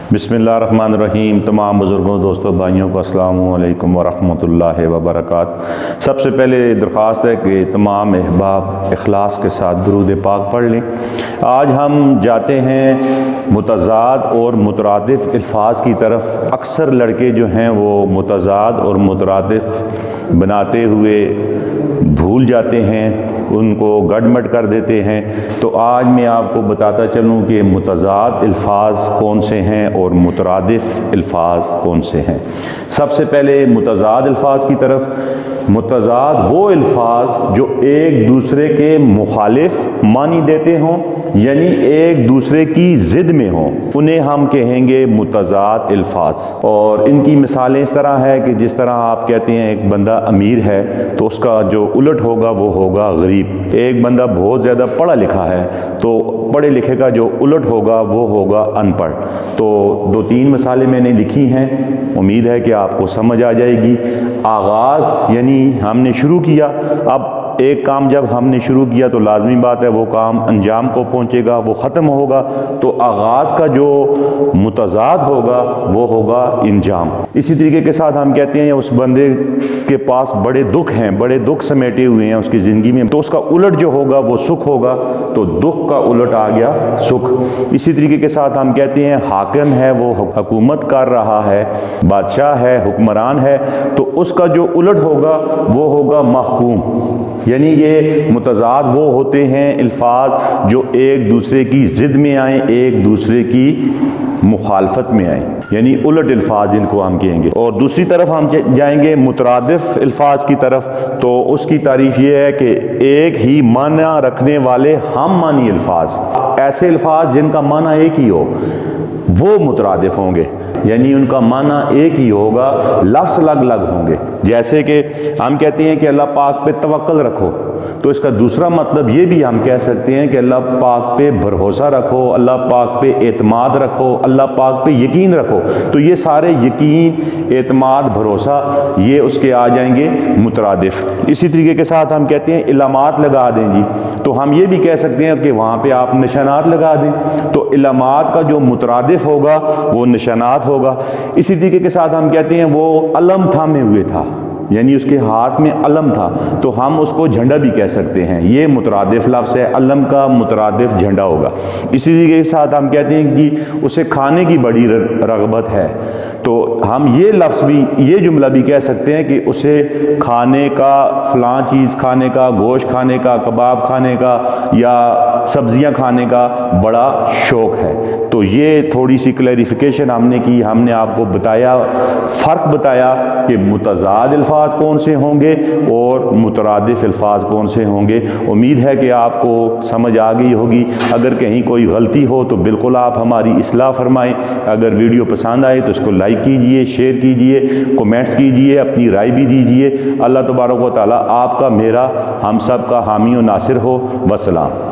बिस्मिल्लाहिर्रहमानिर्रहीम। तमाम बुज़ुर्गों, दोस्तों, भाइयों को अस्सलामु अलैकुम वरहमतुल्लाहि वबरकातुहू। सबसे पहले दरख्वास्त है कि तमाम अहबाब इखलास के साथ दुरूद पाक पढ़ लें। आज हम जाते हैं मुतज़ाद और मुतरादिफ अल्फाज की तरफ। अक्सर लड़के जो हैं वो मुतज़ाद और मुतरादिफ बनाते हुए भूल जाते हैं, उनको गड़मड़ कर देते हैं। तो आज मैं आपको बताता चलूँ कि मुतज़ाद अल्फाज कौन से हैं और मुतरादिफ अल्फाज कौन से हैं। सबसे पहले मुतज़ाद अल्फाज की तरफ। मुतज़ाद वो अल्फाज जो एक दूसरे के मुखालिफ मानी देते हों, यानी एक दूसरे की ज़िद में हों, उन्हें हम कहेंगे मुतज़ाद अल्फाज। और इनकी मिसालें इस तरह है कि जिस तरह आप कहते हैं एक बंदा अमीर है तो उसका जो उलट होगा वो होगा गरीब। एक बंदा बहुत ज़्यादा पढ़ा लिखा है तो पढ़े लिखे का जो उलट होगा वो होगा अनपढ़। तो दो तीन मिसालें मैंने लिखी हैं, उम्मीद है कि आपको समझ आ जाएगी। आगाज़ यानी हमने शुरू किया। अब एक काम जब हमने शुरू किया तो लाजमी बात है वो काम अंजाम को पहुंचेगा, वो ख़त्म होगा। तो आगाज़ का जो मुतज़ाद होगा वो होगा इंजाम। इसी तरीके के साथ हम कहते हैं उस बंदे के पास बड़े दुख हैं, बड़े दुख समेटे हुए हैं उसकी ज़िंदगी में, तो उसका उलट जो होगा वो सुख होगा। तो दुख का उलट आ गया सुख। इसी तरीके के साथ हम कहते हैं हाकिम है, वो हुकूमत कर रहा है, बादशाह है, हुक्मरान है, तो उसका जो उलट होगा वो होगा महकूम। यानी ये मुतज़ाद वो होते हैं अल्फाज जो एक दूसरे की ज़िद में आए, एक दूसरे की मुखालफत में आए, यानी उलट अल्फाज जिनको हम कहेंगे। और दूसरी तरफ हम जाएंगे मुतरादिफ अल्फाज की तरफ। तो उसकी तारीफ ये है कि एक ही माना रखने वाले हम मानी अल्फाज, ऐसे अल्फाज जिनका माना एक ही हो वो मुतरादिफ होंगे, यानी उनका माना एक ही होगा, लफ्ज़ अलग अलग होंगे। जैसे कि हम कहते हैं कि अल्लाह पाक पे तवक्कल रखो, तो इसका दूसरा मतलब ये भी हम कह सकते हैं कि अल्लाह पाक पे भरोसा रखो, अल्लाह पाक पे एतमाद रखो, अल्लाह पाक पे यकीन रखो। तो ये सारे यकीन, एतमाद, भरोसा ये उसके आ जाएंगे मुतरादिफ। इसी तरीके के साथ हम कहते हैं इलामात लगा दें जी, तो हम ये भी कह सकते हैं कि वहाँ पे आप निशानात लगा दें। तो इलामात का जो मुतरादिफ होगा वो निशानात होगा। इसी तरीके के साथ हम कहते हैं वो अलम थामे हुए था, यानी उसके हाथ में अलम था, तो हम उसको झंडा भी कह सकते हैं। ये मुतरादिफ लफ्ज़ है, अलम का मुतरादिफ झंडा होगा। इसी तरीके के साथ हम कहते हैं कि उसे खाने की बड़ी रग़बत है, तो हम ये लफ्ज़ भी, ये जुमला भी कह सकते हैं कि उसे खाने का, फ़लाँ चीज़ खाने का, गोश्त खाने का, कबाब खाने का या सब्ज़ियाँ खाने का बड़ा शौक़ है। तो ये थोड़ी सी क्लैरिफिकेशन हमने की, हमने आपको बताया, फ़र्क बताया कि मुतज़ाद अल्फाज कौन से होंगे और मुतरादिफ अल्फाज कौन से होंगे। उम्मीद है कि आपको समझ आ गई होगी। अगर कहीं कोई गलती हो तो बिल्कुल आप हमारी इस्लाह फरमाएं। अगर वीडियो पसंद आए तो इसको लाइक कीजिए, शेयर कीजिए, कमेंट्स कीजिए, अपनी राय भी दीजिए। अल्लाह तबारक व तआला आपका, मेरा, हम सब का हामी और नासिर हो। वस्सलाम।